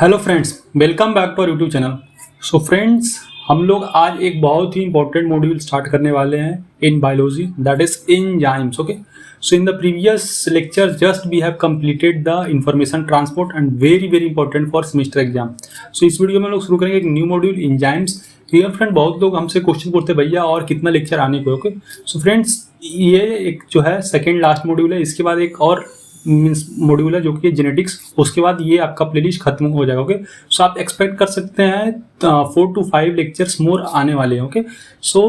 Hello friends, welcome back to our YouTube channel. So friends, हम लोग आज एक बहुत ही इंपॉर्टेंट मॉड्यूल स्टार्ट करने वाले हैं in biology, that is enzymes. Okay, so in the previous lecture just we have completed the information transport and very very important for semester exam. सो इस वीडियो में लोग शुरू करेंगे एक new module enzymes. Clear friend, बहुत लोग हमसे क्वेश्चन पूछते भैया और कितना लेक्चर आने को। ओके, सो फ्रेंड्स, ये एक जो है सेकेंड लास्ट मॉड्यूल है। इसके बाद एक और मीन्स मॉड्यूल है जो कि जेनेटिक्स, उसके बाद ये आपका प्लेलिस्ट खत्म हो जाएगा। ओके, सो आप एक्सपेक्ट कर सकते हैं 4 to 5 लेक्चर्स मोर आने वाले हैं। ओके, सो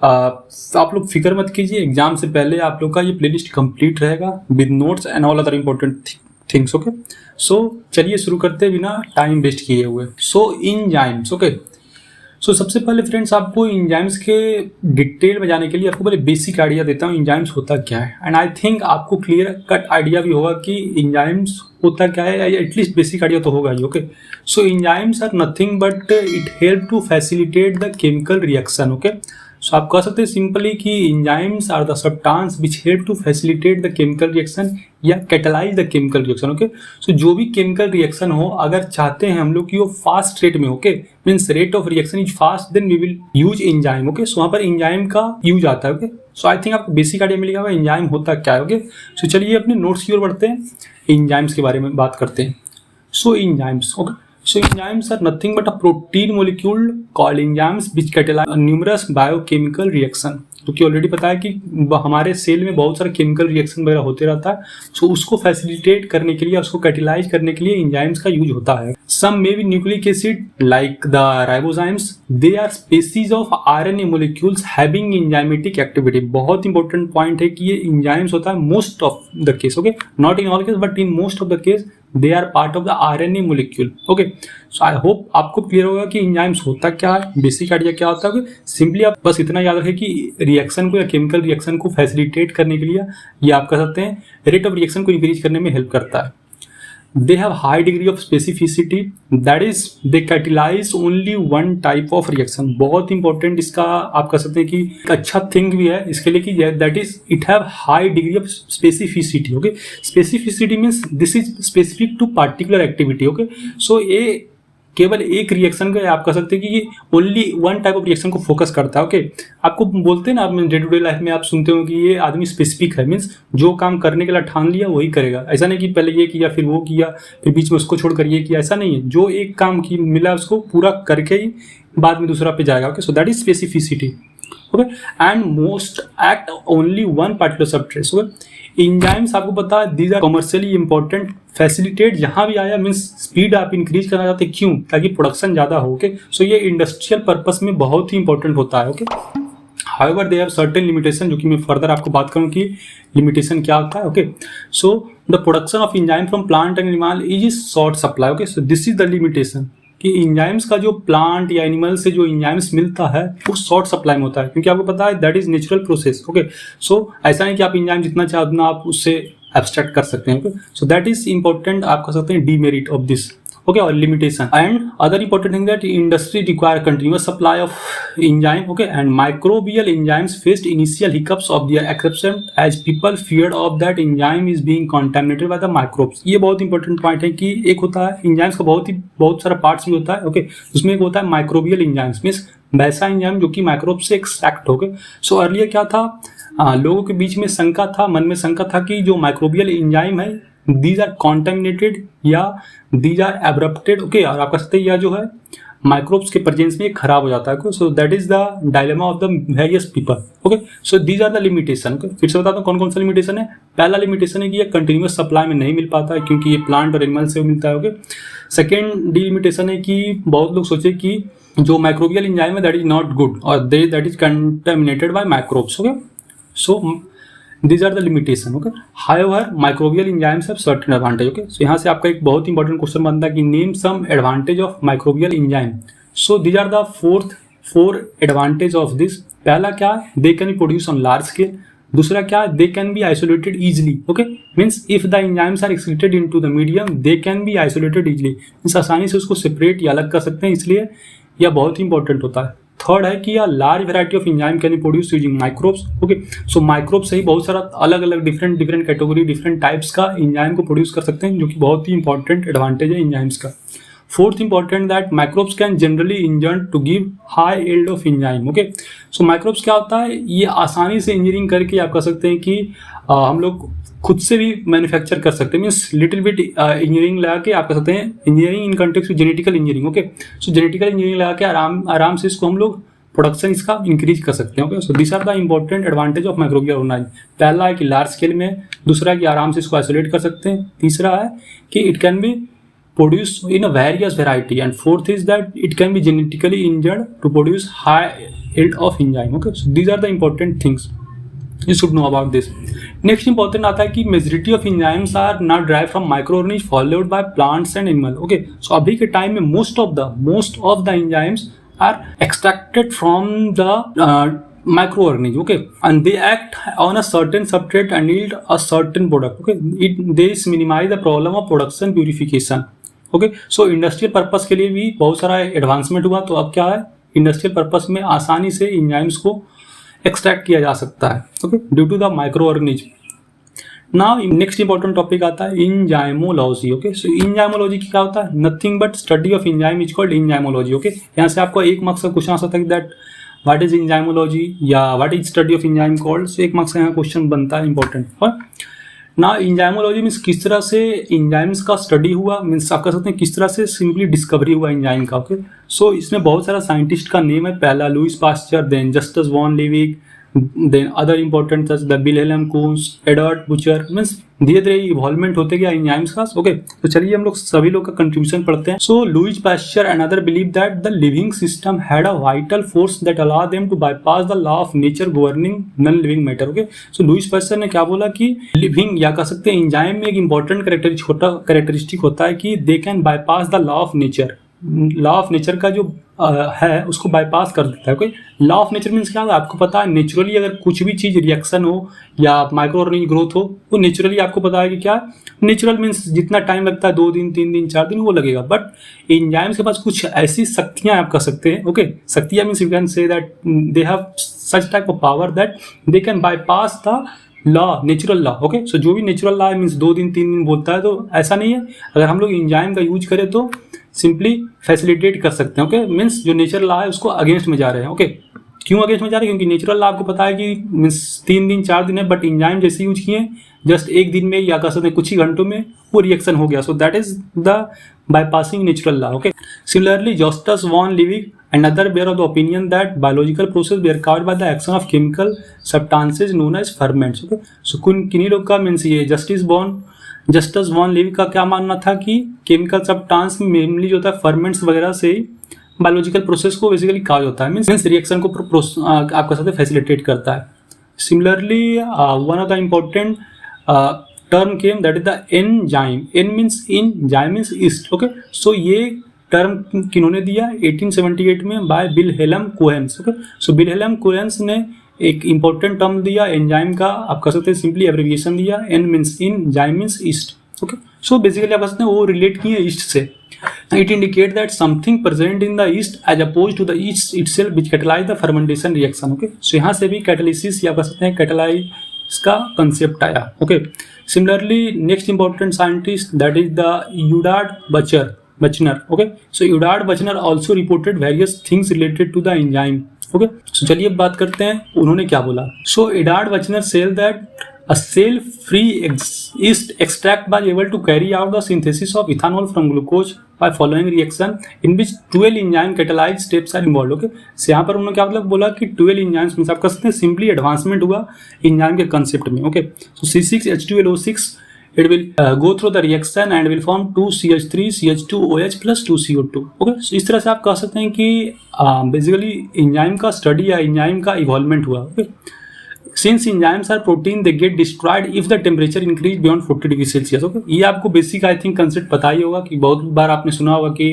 आप लोग फिक्र मत कीजिए, एग्जाम से पहले आप लोग का ये प्लेलिस्ट कंप्लीट रहेगा with notes and all other important things. Okay, so चलिए शुरू करते बिना टाइम वेस्ट किए हुए। सो एंजाइम्स। ओके, सो सबसे पहले फ्रेंड्स, आपको एंजाइम्स के डिटेल में जाने के लिए आपको पहले बेसिक आइडिया देता हूँ एंजाइम्स होता क्या है। एंड आई थिंक आपको क्लियर कट आइडिया भी होगा कि एंजाइम्स होता क्या है, एटलीस्ट बेसिक आइडिया तो होगा ही। Okay, so enzymes are nothing but it help to facilitate the chemical reaction. Okay, so आप कह सकते हैं सिंपली कि enzymes are the substance which help to facilitate the chemical reaction या catalyse the chemical reaction. Okay, so जो भी chemical reaction हो, अगर चाहते हैं हम लोग कि वो फास्ट रेट में, okay, means rate of reaction is fast, then we will use enzyme. Okay, so वहाँ पर एंजाइम का यूज आता है। ओके, सो आई थिंक आपको बेसिक आइडिया मिलेगा एंजाइम होता क्या है। ओके, सो चलिए अपने नोट्स की ओर बढ़ते हैं, एंजाइम्स के बारे में बात करते हैं। So enzymes, okay, so enzymes are nothing but a protein molecule called enzymes which catalyze numerous biochemical reaction। क्योंकि ऑलरेडी पता है कि हमारे सेल में बहुत सारे केमिकल रिएक्शन वगैरह होते रहता है। सो उसको फैसिलिटेट करने के लिए, उसको कैटेलाइज करने के लिए एंजाइम्स का यूज होता है। Some may be nucleic acid like the ribozymes, they are species of RNA molecules having enzymatic activity. बहुत इंपॉर्टेंट पॉइंट है कि ये एंजाइम्स होता है most of the case. Okay, not in all case but in most of the case they are part of the RNA molecule. Okay, so I hope आपको clear होगा कि enzymes होता क्या है, बेसिक आइडिया क्या होता है। सिंपली आप बस इतना याद रखें कि रिएक्शन को या केमिकल रिएक्शन को फैसिलिटेट करने के लिए, या आप कह सकते हैं रेट ऑफ रिएक्शन को इंक्रीज करने में हेल्प करता है। They have high degree of specificity, that is they catalyse only one type of reaction. बहुत इंपॉर्टेंट इसका आप कह सकते हैं कि एक अच्छा थिंग भी है इसके लिए कि that is it have high degree of specificity. Okay, specificity means this is specific to particular activity. Okay, so ये केवल एक रिएक्शन का, आप कह सकते हैं कि ये only one type of reaction को फोकस करता है। ओके, आपको बोलते हैं ना, आप डे टू डे लाइफ में आप सुनते हो कि ये आदमी स्पेसिफिक है, मीन्स जो काम करने के लिए ठान लिया वही करेगा। ऐसा नहीं कि पहले ये किया फिर वो किया फिर बीच में उसको छोड़कर ये किया, ऐसा नहीं है। जो एक काम की मिला उसको पूरा करके ही बाद में दूसरा पे जाएगा। Okay, so that is specificity. Okay, and most act only one particular substrate. Okay, enzymes आपको पता है these are commercially important, facilitate जहां भी आया मीन्स स्पीड आप इंक्रीज करना चाहते हैं, क्यों? ताकि प्रोडक्शन ज्यादा हो। ओके, सो ये इंडस्ट्रियल पर्पस में बहुत ही इंपॉर्टेंट होता है। Okay, however they have certain limitation, जो कि मैं फर्दर आपको बात करूं कि लिमिटेशन क्या होता है। Okay, so the production of enzyme from plant and animal is short supply. Okay, so this is the limitation कि एंजाइम्स का जो प्लांट या एनिमल से जो एंजाइम्स मिलता है वो शॉर्ट सप्लाई में होता है, क्योंकि आपको पता है that is natural process. Okay, so ऐसा नहीं कि आप एंजाइम जितना चाहे उतना आप उससे एब्स्ट्रैक्ट कर सकते हैं। Okay, so that is important, आप कह सकते हैं डीमेरिट ऑफ दिस। ओके, और limitation and other important thing that industry require continuous supply of enzyme. Okay, and microbial enzymes faced initial hiccups of their exception as people feared of that enzyme is being contaminated by the microbes. ये बहुत important point है कि एक होता है enzymes का बहुत सारा पार्ट्स भी होता है। ओके, उसमें एक होता है माइक्रोबियल एंजाइम्स, मीन्स वैसा एंजाइम जो कि माइक्रोब से एक्सट्रैक्ट हो गए। सो अर्लियर क्या था, लोगों के बीच में शंका था, मन में शंका था कि जो माइक्रोबियल एंजाइम है दीज आर कॉन्टेमिनेटेड या दीज आर एब्रप्टेड। ओके, और आप कह सकते हैं या जो है माइक्रोब्स के प्रेजेंस में खराब हो जाता है। So that is the dilemma of the various people. Okay, so these are the limitation. Okay, फिर से बताता हूँ कौन कौन सा लिमिटेशन है। पहला लिमिटेशन है कि ये कंटिन्यूअस सप्लाई में नहीं मिल पाता है, क्योंकि ये प्लांट और एनिमल से मिलता है। ओके, सेकेंड डिलिमिटेशन है कि बहुत लोग सोचे कि जो माइक्रोबियल एंजाइम है दैट इज नॉट गुड और that is contaminated by microbes. Okay, so these are the limitation. Okay, however microbial enzymes have certain advantage. Okay, so यहाँ से आपका एक बहुत इंपॉर्टेंट क्वेश्चन बनता है कि name some advantage of microbial enzyme. So these are the four advantage of this. पहला क्या है, they can be produced on large scale. दूसरा क्या है, they can be isolated easily. Okay, means if the enzymes are excreted into the medium they can be isolated easily. means आसानी से उसको separate या अलग कर सकते हैं, इसलिए यह बहुत ही इंपॉर्टेंट होता है। थर्ड है कि यह large variety of enzyme can be produce using microbes. Okay, so microbe से ही बहुत सारा अलग अलग डिफरेंट कैटेगरी डिफरेंट टाइप्स का एंजाइम को प्रोड्यूस कर सकते हैं, जो कि बहुत ही इंपॉर्टेंट एडवांटेज है एंजाइम्स का। Fourth important that microbes can generally engineered to give high yield of enzyme. Okay, so microbes क्या होता है, ये आसानी से इंजीनियरिंग करके आप कह सकते हैं कि हम लोग खुद से भी मैन्युफैक्चर कर सकते हैं, मीन्स लिटिल बिट इंजीनियरिंग लगा के आप कह सकते हैं engineering in context genetical engineering. Okay, so genetical engineering लगा के आराम से इसको हम लोग प्रोडक्शन इसका इंक्रीज कर सकते हैं। Okay, so this are the important advantage of microbial organisms. पहला है कि लार्ज स्केल में, दूसरा है कि आराम से इसको आइसोलेट कर सकते हैं, तीसरा है कि it can be produce in a various variety, and fourth is that it can be genetically engineered to produce high yield of enzyme. Okay, so these are the important things you should know about this. Next important आता है कि majority of enzymes are not derived from microorganisms followed by plants and animal. Okay, so अभी के time में most of the enzymes are extracted from the microorganisms. Okay, and they act on a certain substrate and yield a certain product. Okay, this minimize the problem of production purification. Okay, so industrial purpose के लिए भी बहुत सारा advancement हुआ, तो अब क्या है, industrial purpose में आसानी से enzymes को एक्सट्रैक्ट किया जा सकता है। Okay, due to the microorganism. Now next important topic आता है एंजाइमोलॉजी। ओके, सो एंजाइमोलॉजी क्या होता है, nothing but study of enzyme is called enzymology. Okay, यहाँ से आपको एक मार्क्स का क्वेश्चन आ सकता है दैट व्हाट इज एंजाइमोलॉजी या what is study of enzyme called, so एक मार्क्स का यहाँ क्वेश्चन बनता है इंपॉर्टेंट। ना एंजाइमोलॉजी मीन्स किस तरह से एंजाइम्स का स्टडी हुआ, मीन्स आप कह सकते हैं किस तरह से सिंपली डिस्कवरी हुआ एंजाइम का। ओके, सो इसमें बहुत सारा साइंटिस्ट का नेम है, पहला Louis Pasteur, then Justus von Liebig, then other important the Wilhelm Kuhne, Edward Buchner, means धीरे धीरे इवॉल्वमेंट होते गया एंजाइम्स का। ओके, तो चलिए हम लोग सभी लोग का कंट्रीब्यूशन पढ़ते हैं। So Louis Pasteur and other believe that the living system had a vital force that allow them to bypass the law of nature governing non living matter. Okay, so Louis Pasteur ने क्या बोला कि living या कह सकते हैं enzyme में एक इंपॉर्टेंट कैरेक्टरिस्टिक होता है कि दे can bypass the law of nature. Law of nature का जो है उसको बाईपास कर देता है। Okay, law of nature means क्या है, आपको पता है नेचुरली अगर कुछ भी चीज रिएक्शन हो या माइक्रो ऑर्गेनिक ग्रोथ हो, वो नेचुरली आपको पता है कि क्या नेचुरल मीन्स जितना टाइम लगता है 2 दिन 3 दिन 4 दिन वो लगेगा, बट एंजाइम्स के पास कुछ ऐसी शक्तियां आप कह सकते हैं। ओके, शक्तियां means you can say that they have such type of power that they can bypass the law, natural law. Okay, so जो भी नेचुरल लॉ है मीन्स 2 दिन 3 दिन बोलता है, तो ऐसा नहीं है, अगर हम लोग एंजाइम का यूज करें तो सिंपली फैसिलिटेट कर सकते हैं। ओके, मीन्स जो नेचुरल लॉ है उसको अगेंस्ट में जा रहे हैं। ओके, क्यों अगेंस्ट में जा रहे हैं, क्योंकि नेचुरल लॉ आपको पता है कि मीन्स 3 दिन 4 दिन है, बट एंजाइम जैसे यूज किए जस्ट 1 दिन में या कह सकते हैं कुछ ही घंटों में वो रिएक्शन हो गया, so that is the bypassing natural law. Okay, similarly Justus von Liebig and other bear of the opinion that biological process were caused by the action of chemical substances known as ferments. Okay, so किन्हीं लोग का means ये justice von लिविग का क्या मानना था कि chemical substance mainly जो होता है फर्मेंट्स वगैरह से बायोलॉजिकल प्रोसेस को बेसिकली काज होता है, मीन्स रिएक्शन को आप कह सकते हैं फैसिलिटेट करता है। Similarly one of the important term came that is the enzyme. En means enzyme means yeast. Okay, so ये टर्म किन्होंने दिया 1878 में by Wilhelm Kuhne. Okay, so Wilhelm Kuhne ने एक इंपॉर्टेंट टर्म दिया एंजाइम का, आप कह सकते हैं सिंपली एब्रिविएशन दिया, en means in, zyme means yeast. Okay, so basically आप कह सकते हैं वो रिलेट किए ईस्ट से। It indicate that something present in the yeast as oppose to the yeast itself which catalyse the fermentation reaction. Okay, so यहाँ से भी कैटालिसिस या कह सकते हैं कैटालाइज का कंसेप्ट आया। Okay, similarly next important scientist that is the Eduard Buchner. Okay, so Eduard Buchner also reported various things related to the enzyme. Okay, so चलिए अब बात करते हैं उन्होंने क्या बोला। So Eduard Buchner said that a cell-free yeast extract was able to carry out the synthesis of ethanol from glucose by following reaction in which 12 enzyme catalyzed steps are involved. Okay, so यहाँ पर उन्होंने क्या मतलब बोला कि 12 enzymes में आप कह सकते हैं सिंपली एडवांसमेंट हुआ एंजाइम के कंसेप्ट में। Okay, so C6H12O6 it will go through the reaction and will form 2CH3 CH2OH plus 2CO2. Okay, so इस तरह से आप कह सकते हैं कि बेसिकली एंजाइम का स्टडी या एंजाइम का इवॉल्वमेंट हुआ। Okay, since enzymes are protein they get destroyed if the temperature increase beyond 40 degree celsius. Okay, ये आपको बेसिक आई थिंक कंसेप्ट पता ही होगा कि बहुत बार आपने सुना होगा कि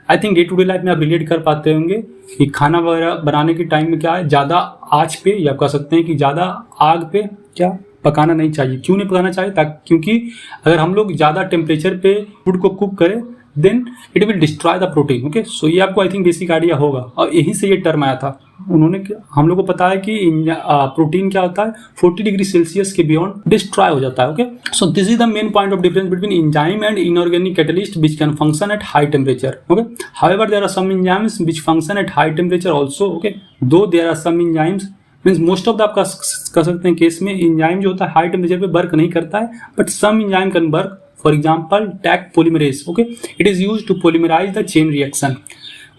I think day to day life में आप रिलेट कर पाते होंगे कि खाना वगैरह बनाने के टाइम में क्या है, ज़्यादा आँच पे या कह सकते हैं कि ज़्यादा आग पे क्या पकाना नहीं चाहिए। क्यों नहीं पकाना चाहिए, ताकि क्योंकि अगर हम लोग ज़्यादा टेम्परेचर पे फूड को कुक करें then it will destroy the protein. Okay, so ये आपको आई थिंक बेसिक आइडिया होगा और यहीं से ये टर्म आया था। उन्होंने हम लोग को पता है कि प्रोटीन क्या होता है 40 डिग्री सेल्सियस के बियॉन्ड डिस्ट्रॉय हो जाता है। Okay, so this is the main point of difference between enzyme and inorganic catalyst which can function at high temperature. Okay, however there are some enzymes which function at high temperature also. Okay, though there are some enzymes means most of the आप कह सकते हैं case में enzyme जो होता है high temperature पे work नहीं करता है, but some enzyme can work. For example taq polymerase. Okay, it is used to polymerise the chain reaction.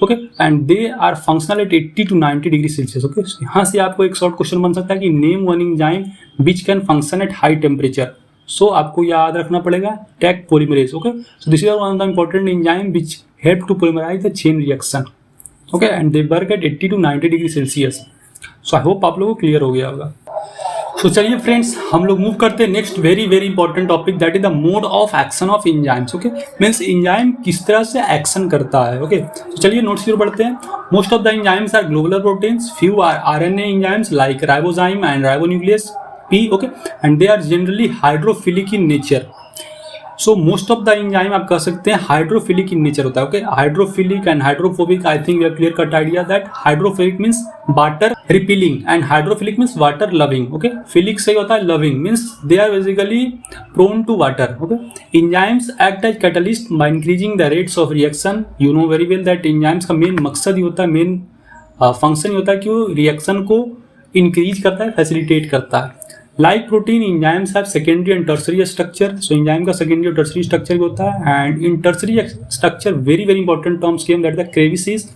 Okay, and they are functional at 80 to 90 degree celsius. Okay, यहाँ से आपको एक short question बन सकता है कि name one enzyme which can function at high temperature. So आपको याद रखना पड़ेगा Taq polymerase. Okay, so this is one of the important enzyme which help to polymerise the chain reaction. Okay, and they work at 80 to 90 degree Celsius. So I hope आप लोगों को clear हो गया होगा। तो चलिए फ्रेंड्स, हम लोग मूव करते हैं next very important topic, that is the mode of action of enzymes. Okay, means enzyme किस तरह से एक्शन करता है। ओके, तो चलिए नोट्स की ओर बढ़ते हैं। Most of the enzymes are globular proteins, few are RNA enzymes like ribozyme and ribonuclease P. Okay, and they are generally hydrophilic in nature. So most of the enzyme आप कह सकते हैं हाइड्रोफिलिक इन नेचर होता है। Okay, hydrophilic and hydrophobic, I think we have clear cut idea that hydrophilic means water repelling and hydrophilic means water loving. Okay, philic सही होता है loving, means they are basically prone to water. Okay, enzymes act as catalyst by increasing the rates of reaction. You know very well that enzymes का main मकसद ही होता है, main function ही होता है कि वो रिएक्शन को इंक्रीज करता है, फैसिलिटेट करता है। Like protein enzymes have secondary and tertiary structure. So enzyme का सेकेंडरी और टर्सरी स्ट्रक्चर भी होता है, and in tertiary structure very important terms came that the crevices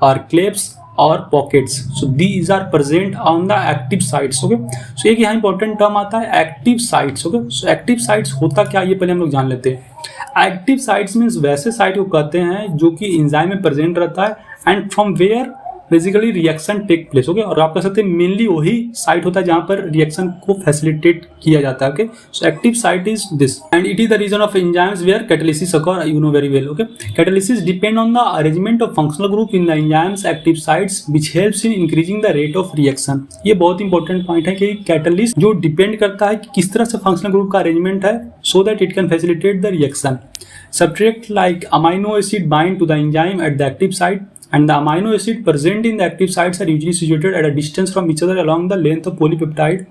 और क्लेप्स और pockets. So these are present on the active sites. Okay, so एक यहाँ important term आता है active sites. Okay, so active sites होता क्या ये पहले हम लोग जान लेते हैं। एक्टिव साइट्स मीन्स वैसे साइट को कहते हैं जो कि एंजाइम में प्रेजेंट रहता है and from where basically reaction take place. Okay, और आप कह सकते हैं मेनली वही साइट होता है जहां पर रिएक्शन को फैसिलिटेट किया जाता है। Okay, so active site is this and it is the region of enzymes where catalysis occur, you know very well. Okay, catalysis depend on the arrangement of functional group in the enzymes active sites which helps in increasing the rate of reaction. ये बहुत important point है कि catalyst जो depend करता है कि किस तरह से फंक्शनल ग्रुप का अरेंजमेंट है, so that it can facilitate the reaction. Substrate like amino acid bind to the enzyme at the active site, and the amino acid present in the active sites are usually situated at a distance from each other along the length of polypeptide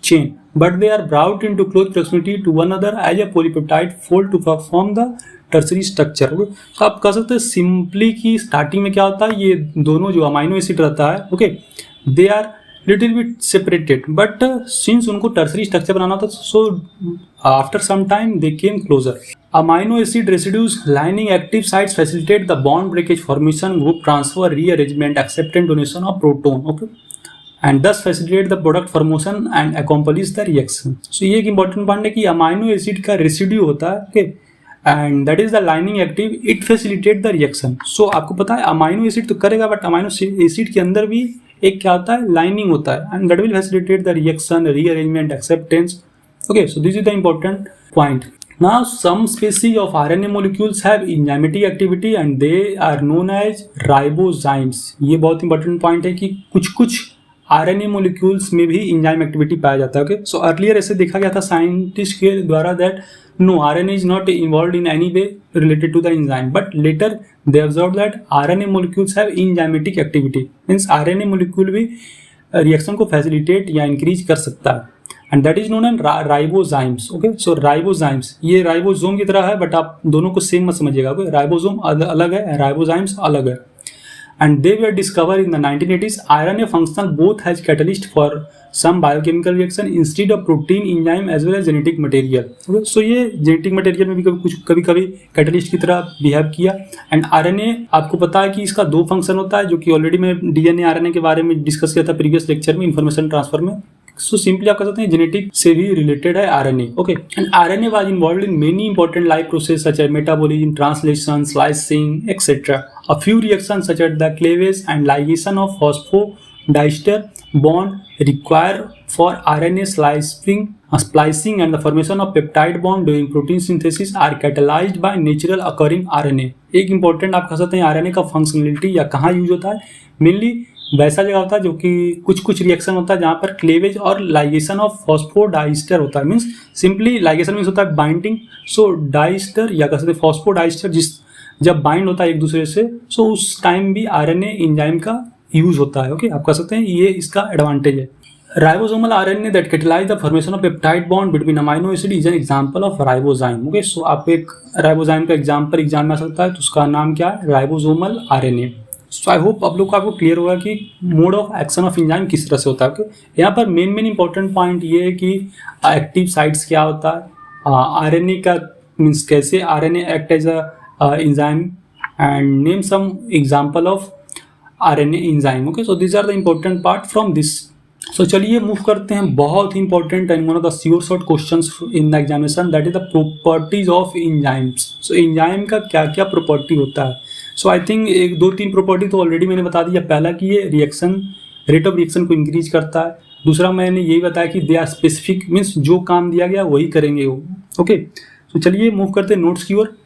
chain, but they are brought into close proximity to one another as a polypeptide fold to perform the tertiary structure. तो आप कह सकते हैं simply कि starting में क्या होता है, ये दोनों जो अमाइनो एसिड रहता है, okay, they are little bit separated, but since उनको टर्सरी स्ट्रक्चर बनाना था, so after some time they came closer. Amino acid residues lining active sites facilitate the bond breakage formation, group transfer, rearrangement, acceptance, donation of proton, okay, and thus facilitate the product formation and accomplish the reaction. So ये एक important point है कि amino acid का residue होता है, okay, and that is the lining active, it facilitate the reaction. So आपको पता है amino acid तो करेगा, but amino acid के अंदर भी एक क्या होता है, lining होता है, and that will facilitate the reaction, rearrangement, acceptance. Okay, so this is the important point. Now, some species of RNA molecules have enzymatic activity and they are known as ribozymes. ये बहुत important point है कि कुछ RNA molecules में भी enzyme activity पाया जाता है. Okay? So earlier ऐसे देखा गया था साइंटिस्ट के द्वारा that no, RNA is not involved in any way related to the enzyme. But later they observed that RNA molecules have enzymatic activity. Means RNA molecule भी रिएक्शन को facilitate या increase कर सकता है, and that is known as ribozymes. Okay, so ribozymes ये ribosome की तरह है, बट आप दोनों को सेम मत समझिएगा. ओके, राइबोसोम अलग है, राइबोजाइम्स अलग है. And they were discover in the 1980s. RNA functional both has catalyst for some biochemical reaction instead of protein enzyme as well as genetic material. Okay, so ये genetic material में भी कभी कभी catalyst की तरह behave किया. And RNA आपको पता है कि इसका दो फंक्शन होता है, जो कि ऑलरेडी मैं DNA RNA के बारे में डिस्कस किया था प्रीवियस लेक्चर में, इन्फॉर्मेशन ट्रांसफर में. सो सिंपली आप कह सकते हैं जेनेटिक से भी रिलेटेड है RNA. Okay, and RNA was involved in many important life process such as metabolism, translation, slicing etcetera. A few reactions such as the cleavage and ligation of phosphodiester bond require for RNA splicing and the formation of peptide bond during protein synthesis are catalyzed by natural occurring RNA. एक important आप कह सकते हैं RNA का functionality या कहाँ use होता है, मेनली वैसा जगह होता है जो कि कुछ रिएक्शन होता है जहाँ पर क्लेवेज और लाइगेशन ऑफ फॉस्फोडाइस्टर होता है. मीन्स सिंपली लाइगेशन मीन्स होता है बाइंडिंग, सो डाइस्टर या कह सकते हैं फॉस्फोडाइस्टर जब बाइंड होता है एक दूसरे से, सो उस टाइम भी RNA एंजाइम का यूज होता है। ओके, आप कह सकते हैं ये इसका एडवांटेज है। Ribosomal RNA that catalyse the formation of peptide bond between amino acid is an example of ribozyme. Okay, so आप एक राइबोजाइम का एग्जाम में आ सकता है, तो उसका नाम क्या है, ribosomal RNA. So I hope आप लोग को आपको क्लियर होगा कि mode of action of enzyme किस तरह से होता है। ओके, यहाँ पर मेन इंपॉर्टेंट पॉइंट ये है कि एक्टिव साइट्स क्या होता है, आरएनए का मीन्स कैसे RNA act as a enzyme, and name some example of RNA enzyme. Okay, so this are the important part from this. So चलिए मूव करते हैं बहुत ही important and one of the sure short questions in the examination, that is the properties of enzymes. So enzyme का क्या क्या property होता है। सो आई थिंक एक दो तीन प्रॉपर्टी तो ऑलरेडी मैंने बता दिया। पहला कि ये रिएक्शन रेट ऑफ रिएक्शन को इंक्रीज करता है। दूसरा मैंने यही बताया कि दे आर स्पेसिफिक, मीन्स जो काम दिया गया वही करेंगे वो। ओके, तो चलिए मूव करते हैं नोट्स की ओर।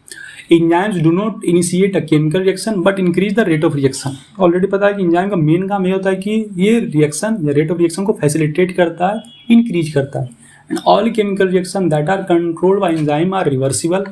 Enzymes do not initiate a chemical reaction but increase the rate of reaction. Already पता है कि एंजाइम का मेन काम ये होता है कि ये रिएक्शन या रेट ऑफ रिएक्शन को फैसिलिटेट करता है, इंक्रीज करता है। And all chemical reaction that are controlled by enzyme are reversible.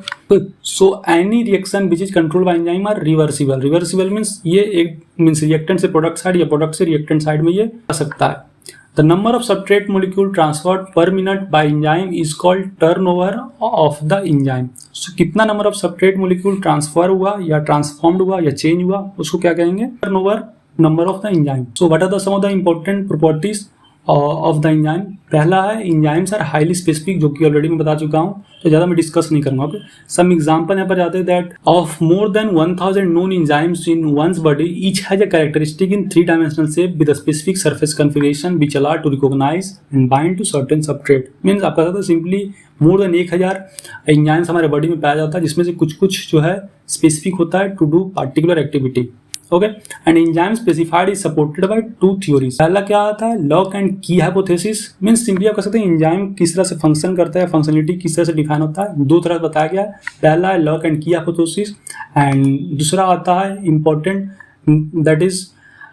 So any reaction which is controlled by enzyme are reversible. Reversible means ये एक मीन्स रिएक्टेंट से product side या product से रिएक्टेंट साइड में ये आ सकता है। The number of substrate molecule transferred per minute by enzyme is called turnover of the enzyme. So कितना number of substrate molecule transfer हुआ या transformed हुआ या change हुआ, उसको क्या कहेंगे, turnover number of the enzyme. So what are the some of the important properties of the enzyme? पहला है enzymes are highly specific, जो कि ऑलरेडी मैं बता चुका हूँ, तो ज़्यादा मैं डिस्कस नहीं करूँगा। ओके, सम एग्जाम्पल यहाँ पर जाते हैं that of more than 1000 known enzymes in one's body, each has a characteristic in 3 dimensional shape with a specific surface configuration which allow to recognize and bind to certain substrate. Means आप कह सकते हैं simply more than 1000 enzymes हमारे body में पाया जाता है, जिसमें से कुछ जो है स्पेसिफिक होता है to do particular activity. Okay, and enzyme specified is supported by 2 theories. पहला क्या आता है, lock and key hypothesis. Means simply आप कह सकते हैं एंजाइम किस तरह से फंक्शन करता है, फंक्शनलिटी किस तरह से डिफाइन होता है, दो तरह बताया गया है। पहला है lock and key hypothesis, and दूसरा आता है important that is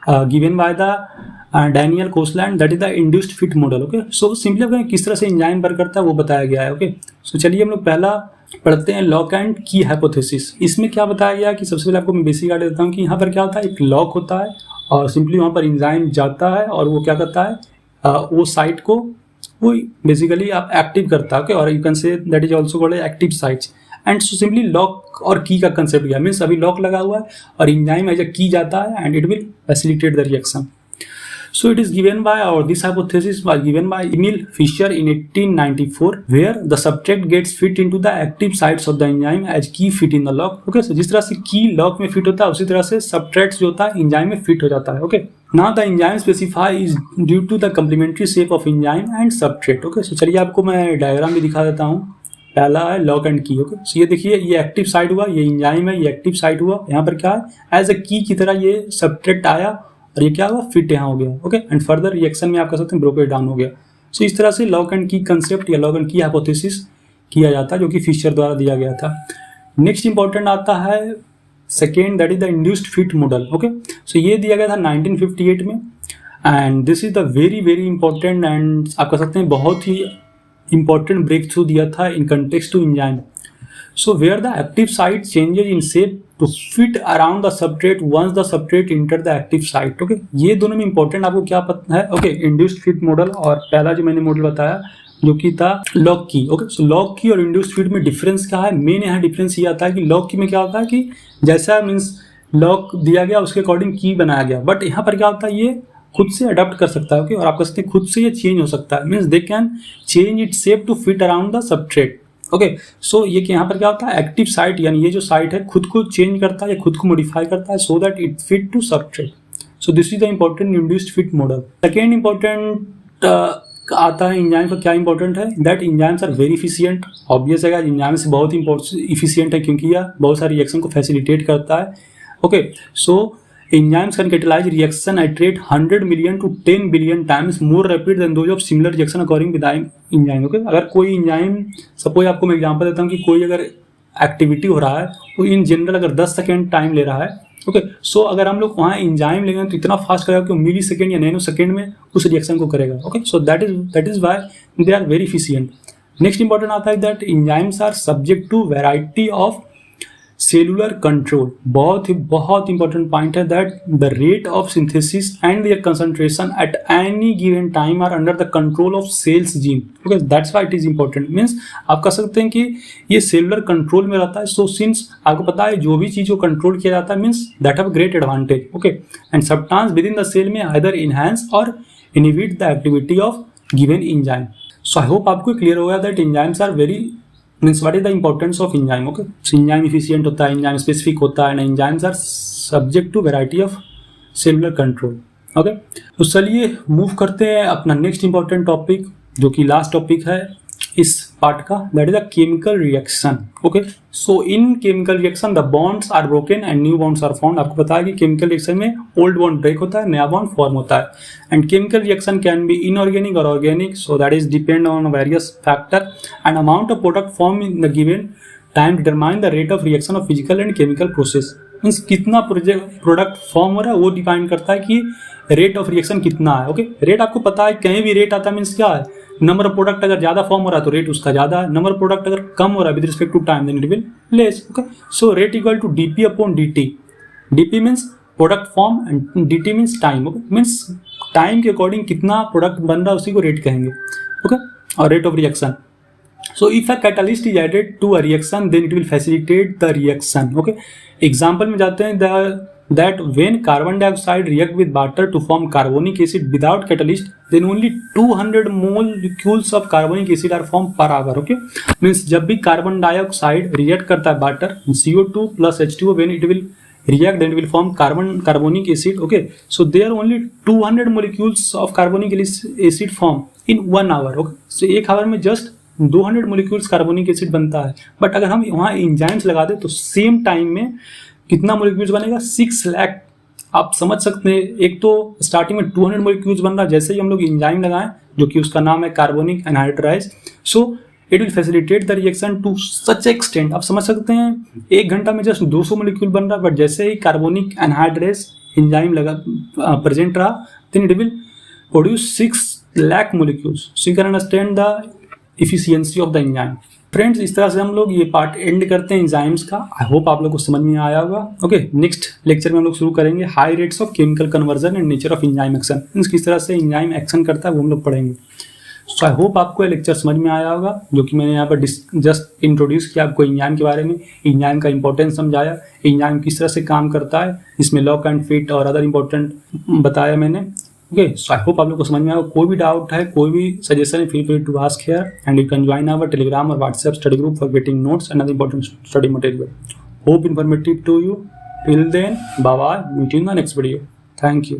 given by the Daniel Koshland, that is the induced fit model. Okay, so simply आप किस तरह से एंजाइम वर्क करता है वो बताया गया है। ओके, सो चलिए हम लोग पहला पढ़ते हैं लॉक एंड की हाइपोथेसिस। इसमें क्या बताया गया कि सबसे पहले आपको मैं बेसिक आइडिया देता हूँ कि यहाँ पर क्या होता है, एक लॉक होता है और सिंपली वहाँ पर एंजाइम जाता है और वो क्या करता है, वो साइट को वो बेसिकली आप एक्टिव करता है। ओके, और you can say that is also called active sites. And so simply lock और की का कंसेप्ट गया, मीन्स अभी लॉक लगा हुआ है और एंजाइम एज अ की जाता है and it will facilitate the reaction. So it is given by, or this hypothesis was given by Emil Fischer in 1894, where the substrate gets fit into the active sites of the enzyme as key fit in the lock. Okay, so जिस तरह से की lock में fit होता है उसी तरह से substrates जो होता है एंजाइम में फिट हो जाता है। Okay, now the enzyme specify is due to the complementary shape of enzyme and substrate. Okay, so चलिए आपको मैं डायग्राम भी दिखा देता हूँ। पहला है लॉक एंड की। ओके, सो ये देखिए ये एक्टिव साइट हुआ, ये एंजाइम है, ये एक्टिव साइट हुआ। यहाँ पर क्या है, एज अ की तरह ये सबट्रैक्ट आया और ये क्या हुआ, फिट यहाँ हो गया। ओके, एंड फर्दर रिएक्शन में आप कह सकते हैं ब्रोकेड डाउन हो गया। सो इस तरह से लॉक एंड की कंसेप्ट या लॉक एंड की हाइपोथेसिस किया जाता है, जो कि फिशर द्वारा दिया गया था। नेक्स्ट इंपॉर्टेंट आता है second, that is the induced fit model. Okay, so ये दिया गया था 1958 में, and this is the very very important and आप कह सकते हैं बहुत ही इंपॉर्टेंट ब्रेक थ्रू दिया था in context to enzyme. So where the active site changes in shape to fit around the substrate once the substrate enter the active site. Okay, ये दोनों में इंपॉर्टेंट आपको क्या पता है। ओके, इंड्यूस्ड फिट मॉडल और पहला जो मैंने मॉडल बताया जो कि था लॉक की। ओके, सो लॉक की और इंड्यूस्ड फिट में डिफरेंस क्या है, मेन यहाँ डिफरेंस ये आता है कि लॉक की में क्या होता है कि जैसा मीन्स लॉक दिया गया उसके अकॉर्डिंग की बनाया गया, बट यहाँ पर क्या होता है ये खुद से अडॉप्ट कर सकता है। ओके, और आप कह सकते हैं खुद से ये चेंज हो सकता है, means they can change it shape to fit around the substrate. Okay, so ये कि यहाँ पर क्या होता है, एक्टिव साइट यानी ये जो साइट है खुद को चेंज करता है या खुद को मॉडिफाई करता है so that it fit to substrate. So this is the important induced fit model. Second important आता है एंजाइम का क्या इंपॉर्टेंट है, that enzymes are very efficient. Obvious है एंजाइम से बहुत इफिशिएंट है क्योंकि यह बहुत सारे रिएक्शन को फैसिलिटेट करता है। Okay, so enzymes can catalyze reaction at rate 100 million to 10 billion times more rapid than those of similar reaction occurring with enzyme. Okay, अगर कोई enzyme, सपोज आपको मैं एग्जांपल देता हूँ कि कोई अगर एक्टिविटी हो रहा है वो इन जनरल अगर 10 सेकेंड टाइम ले रहा है। ओके, सो अगर हम लोग वहाँ एंजाइम लेंगे तो इतना फास्ट करेगा कि मिली सेकेंड या नैनो सेकेंड में उस रिएक्शन को करेगा। Okay, so that is why they are very efficient. Next important आता है that enzymes are subject to variety of cellular control बहुत इंपॉर्टेंट पॉइंट है that the rate of synthesis and their concentration at any given time are under the control of cells gene. Okay, that's why it is important. Means आप कह सकते हैं कि ये cellular control में रहता है। सो सिंस आपको पता है जो भी चीज को कंट्रोल किया जाता है means that have great advantage. Okay, and substance within the cell में either enhance or inhibit the activity of given enzyme. So I hope आपको क्लियर हो गया that enzymes are very means what is the importance of enzyme. Okay, enzyme efficient होता है, enzyme specific होता है, and enzymes are subject to variety of cellular control. Okay, तो चलिए move करते हैं अपना नेक्स्ट इंपॉर्टेंट टॉपिक जो कि लास्ट टॉपिक है इस पार्ट का, that is the chemical reaction. Okay, so in chemical reaction the bonds are broken and new bonds are formed. आपको पता है कि केमिकल रिएक्शन में ओल्ड बॉन्ड ब्रेक होता है, नया बॉन्ड फॉर्म होता है। And chemical reaction can be inorganic और organic, so that is depend on various factor and amount of product form in the given time determine the rate of reaction of physical and chemical process. Means कितना product form हो रहा है वो define करता है कि rate of reaction कितना है। ओके, रेट आपको पता है कहीं भी रेट आता है मीन्स क्या है, नंबर ऑफ प्रोडक्ट अगर ज्यादा फॉर्म हो रहा है तो रेट उसका ज्यादा है, नंबर ऑफ प्रोडक्ट अगर कम हो रहा है with respect to time then it will less. Okay, so rate equal to DP upon DT. DP means product form and DT means time. Okay, means time के according कितना product बन रहा है उसी को रेट कहेंगे। ओके, और rate of reaction. So if a catalyst is added to a reaction, then it will facilitate the reaction. Okay, example में जाते हैं that when carbon dioxide react with water to form carbonic acid without catalyst, then only 200 molecules of carbonic acid are formed per hour. Okay, means जब भी carbon dioxide react करता है water CO2 plus H2O, when it will react then it will form carbonic acid. Okay, so there are only 200 molecules of carbonic acid form in 1 hour. Okay, so एक our में just 200 molecules carbonic acid बनता है। But अगर हम वहाँ enzymes लगा दें तो सेम टाइम में कितना मोलिक्यूल्स बनेगा, 6 लाख। आप समझ सकते हैं, एक तो स्टार्टिंग में 200 मोलिक्यूल्स बन रहा है, जैसे ही हम लोग एंजाइम लगाएं जो कि उसका नाम है carbonic anhydrase, so it will facilitate the reaction to such extent. आप समझ सकते हैं 1 घंटा में जस्ट 200 मोलिक्यूल बन रहा है, बट जैसे ही कार्बोनिक एनहाइड्राइज एंजाइम लगा प्रेजेंट रहा then it will produce 6 lakh molecules. So you can understand the efficiency of the enzyme. Friends, इस तरह से हम लोग ये पार्ट एंड करते हैं एंजाइम्स का। आई होप आप लोग को समझ में आया होगा। ओके, नेक्स्ट लेक्चर में हम लोग शुरू करेंगे high rates of chemical conversion and nature of enzyme action. Means किस तरह से एंजाइम एक्शन करता है वो हम लोग पढ़ेंगे। सो आई होप आपको ये लेक्चर समझ में आया होगा, जो कि मैंने यहाँ पर जस्ट इंट्रोड्यूस किया आपको एंजाइम के बारे में, एंजाइम का इंपॉर्टेंस समझाया, एंजाइम किस तरह से काम करता है, इसमें लॉक एंड फिट और अदर इंपॉर्टेंट बताया मैंने। ओके, सो आई होप आप लोग को समझ में आएगा। कोई भी डाउट है, कोई भी सजेशन है, feel free to ask here and you can join our Telegram और WhatsApp study group for getting notes and other important study material. Hope informative to you. Till then, bye bye, meet you in the next video. Thank you.